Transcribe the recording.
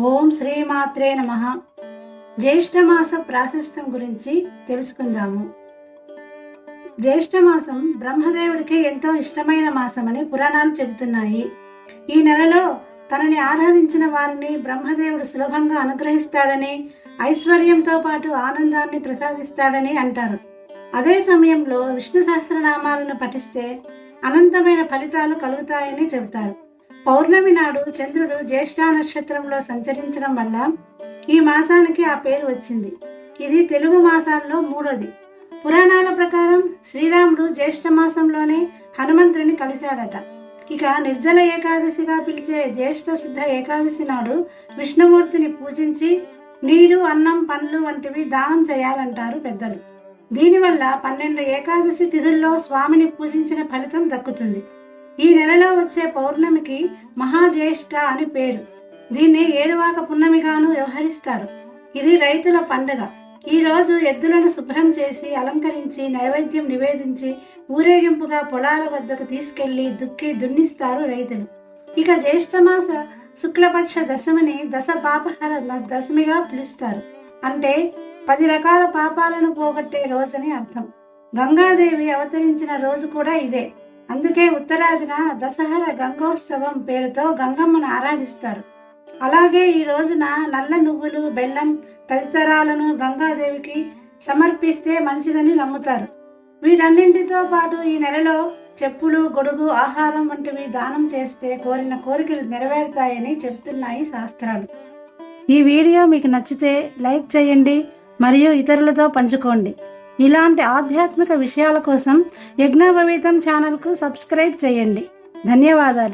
ఓం శ్రీమాత్రే నమః. జ్యేష్ఠమాస ప్రాశస్త్యం గురించి తెలుసుకుందాము. జ్యేష్ఠమాసం బ్రహ్మదేవుడికి ఎంతో ఇష్టమైన మాసమని పురాణాలు చెబుతున్నాయి. ఈ నెలలో తనని ఆరాధించిన వారిని బ్రహ్మదేవుడు సులభంగా అనుగ్రహిస్తాడని, ఐశ్వర్యంతో పాటు ఆనందాన్ని ప్రసాదిస్తాడని అంటారు. అదే సమయంలో విష్ణు సహస్రనామాలను పఠిస్తే అనంతమైన ఫలితాలు కలుగుతాయని చెబుతారు. పౌర్ణమి నాడు చంద్రుడు జ్యేష్ఠ నక్షత్రంలో సంచరించడం వల్ల ఈ మాసానికి ఆ పేరు వచ్చింది. ఇది తెలుగు మాసాల్లో మూడోది. పురాణాల ప్రకారం శ్రీరాముడు జ్యేష్ఠ మాసంలోనే హనుమంతుడిని కలిశాడట. ఇక నిర్జల ఏకాదశిగా పిలిచే జ్యేష్ఠ శుద్ధ ఏకాదశి నాడు విష్ణుమూర్తిని పూజించి నీరు, అన్నం, పండ్లు వంటివి దానం చేయాలంటారు పెద్దలు. దీనివల్ల 12 ఏకాదశి తిథుల్లో స్వామిని పూజించిన ఫలితం దక్కుతుంది. ఈ నెలలో వచ్చే పౌర్ణమికి మహాజ్యేష్ఠ అని పేరు. దీన్ని ఏరువాక పున్నమిగాను వ్యవహరిస్తారు. ఇది రైతుల పండుగ. ఈ రోజు ఎద్దులను శుభ్రం చేసి అలంకరించి నైవేద్యం నివేదించి ఊరేగింపుగా పొలాల వద్దకు తీసుకెళ్లి దున్నిస్తారు రైతులు. ఇక జ్యేష్ఠమాస శుక్లపక్ష దశమిని దశ పాపహర దశమిగా పిలుస్తారు. అంటే 10 రకాల పాపాలను పోగొట్టే రోజని అర్థం. గంగాదేవి అవతరించిన రోజు కూడా ఇదే. అందుకే ఉత్తరాదిన దశహర గంగోత్సవం పేరుతో గంగమ్మను ఆరాధిస్తారు. అలాగే ఈ రోజున నల్ల నువ్వులు, బెల్లం తదితరాలను గంగాదేవికి సమర్పిస్తే మంచిదని నమ్ముతారు. వీటన్నింటితో పాటు ఈ నెలలో చెప్పులు, గొడుగు, ఆహారం వంటివి దానం చేస్తే కోరిన కోరికలు నెరవేరుతాయని చెబుతున్నాయి శాస్త్రాలు. ఈ వీడియో మీకు నచ్చితే లైక్ చేయండి మరియు ఇతరులతో పంచుకోండి. ఇలాంటి ఆధ్యాత్మిక విషయాల కోసం యజ్ఞోపవీతం ఛానల్కు సబ్స్క్రైబ్ చేయండి. ధన్యవాదాలు.